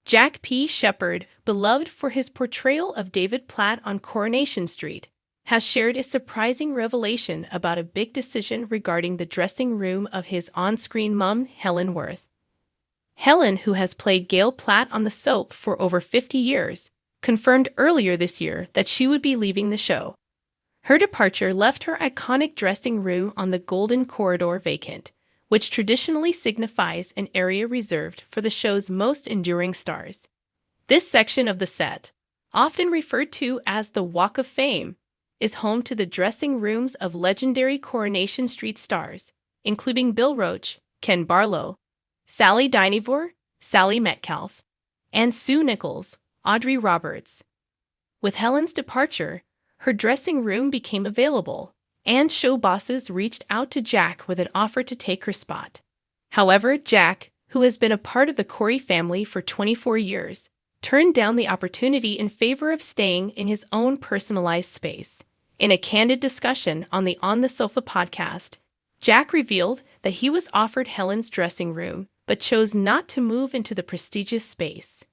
Jack P. Shepherd, beloved for his portrayal of David Platt on Coronation Street, has shared a surprising revelation about a big decision regarding the dressing room of his on-screen mum, Helen Worth. Helen, who has played Gail Platt on the soap for over 50 years, confirmed earlier this year that she would be leaving the show. Her departure left her iconic dressing room on the Golden Corridor vacant, which traditionally signifies an area reserved for the show's most enduring stars. This section of the set, often referred to as the Walk of Fame, is home to the dressing rooms of legendary Coronation Street stars, including Bill Roache, Ken Barlow, Sally Dynevor, Sally Metcalf, and Sue Nichols, Audrey Roberts. With Helen's departure, her dressing room became available, and show bosses reached out to Jack with an offer to take her spot. However, Jack, who has been a part of the Corrie family for 24 years, turned down the opportunity in favor of staying in his own personalized space. In a candid discussion on the On the Sofa podcast, Jack revealed that he was offered Helen's dressing room but chose not to move into the prestigious space.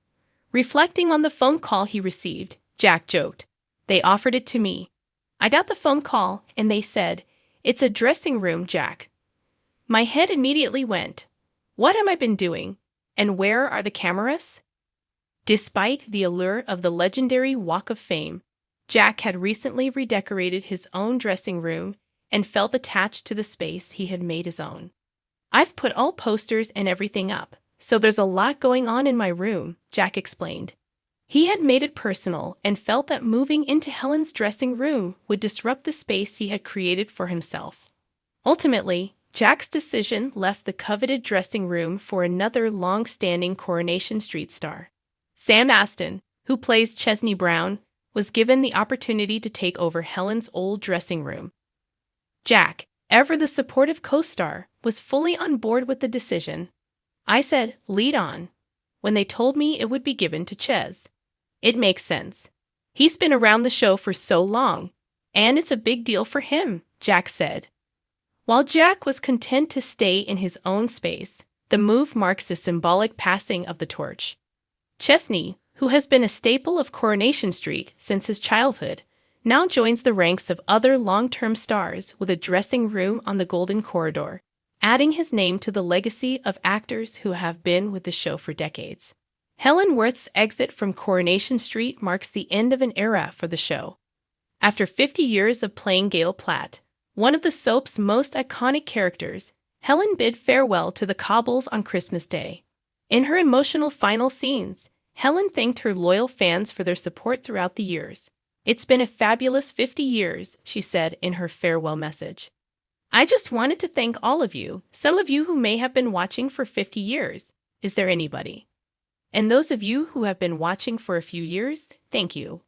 Reflecting on the phone call he received, Jack joked, "They offered it to me. I got the phone call and they said, 'It's a dressing room, Jack.' My head immediately went, 'What have I been doing? And where are the cameras?'" Despite the allure of the legendary Walk of Fame, Jack had recently redecorated his own dressing room and felt attached to the space he had made his own. "I've put all posters and everything up, so there's a lot going on in my room," Jack explained. He had made it personal and felt that moving into Helen's dressing room would disrupt the space he had created for himself. Ultimately, Jack's decision left the coveted dressing room for another long-standing Coronation Street star. Sam Astin, who plays Chesney Brown, was given the opportunity to take over Helen's old dressing room. Jack, ever the supportive co-star, was fully on board with the decision. "I said, 'Lead on,' when they told me it would be given to Ches. It makes sense. He's been around the show for so long, and it's a big deal for him," Jack said. While Jack was content to stay in his own space, the move marks a symbolic passing of the torch. Chesney, who has been a staple of Coronation Street since his childhood, now joins the ranks of other long-term stars with a dressing room on the Golden Corridor, adding his name to the legacy of actors who have been with the show for decades. Helen Worth's exit from Coronation Street marks the end of an era for the show. After 50 years of playing Gail Platt, one of the soap's most iconic characters, Helen bid farewell to the Cobbles on Christmas Day. In her emotional final scenes, Helen thanked her loyal fans for their support throughout the years. "It's been a fabulous 50 years, she said in her farewell message. "I just wanted to thank all of you, some of you who may have been watching for 50 years. Is there anybody? And those of you who have been watching for a few years, thank you.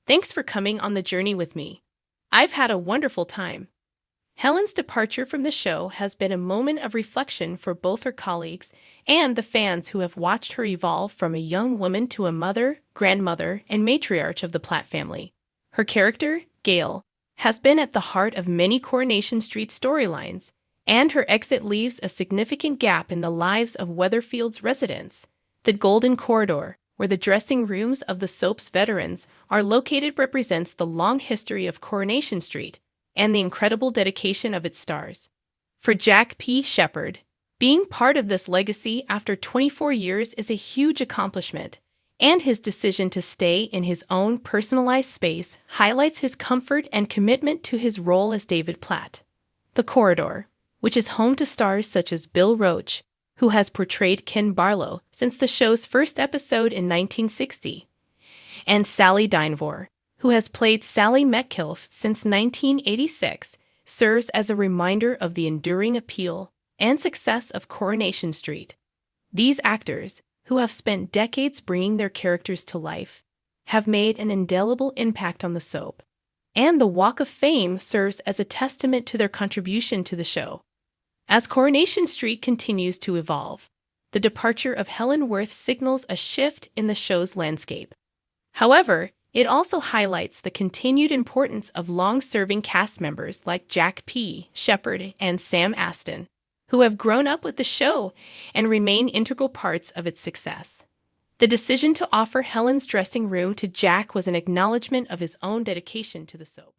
Thanks for coming on the journey with me. I've had a wonderful time." Helen's departure from the show has been a moment of reflection for both her colleagues and the fans who have watched her evolve from a young woman to a mother, grandmother, and matriarch of the Platt family. Her character, Gail, has been at the heart of many Coronation Street storylines, and her exit leaves a significant gap in the lives of Weatherfield's residents. The Golden Corridor, where the dressing rooms of the soap's veterans are located, represents the long history of Coronation Street and the incredible dedication of its stars. For Jack P. Shepherd, being part of this legacy after 24 years is a huge accomplishment, and his decision to stay in his own personalized space highlights his comfort and commitment to his role as David Platt. The Corridor, which is home to stars such as Bill Roache, who has portrayed Ken Barlow since the show's first episode in 1960, and Sally Dynevor, who has played Sally Metcalf since 1986, serves as a reminder of the enduring appeal and success of Coronation Street. These actors, who have spent decades bringing their characters to life, have made an indelible impact on the soap, and the Walk of Fame serves as a testament to their contribution to the show. As Coronation Street continues to evolve, the departure of Helen Worth signals a shift in the show's landscape. However, it also highlights the continued importance of long-serving cast members like Jack P. Shepherd and Sam Astin, who have grown up with the show and remain integral parts of its success. The decision to offer Helen's dressing room to Jack was an acknowledgement of his own dedication to the soap.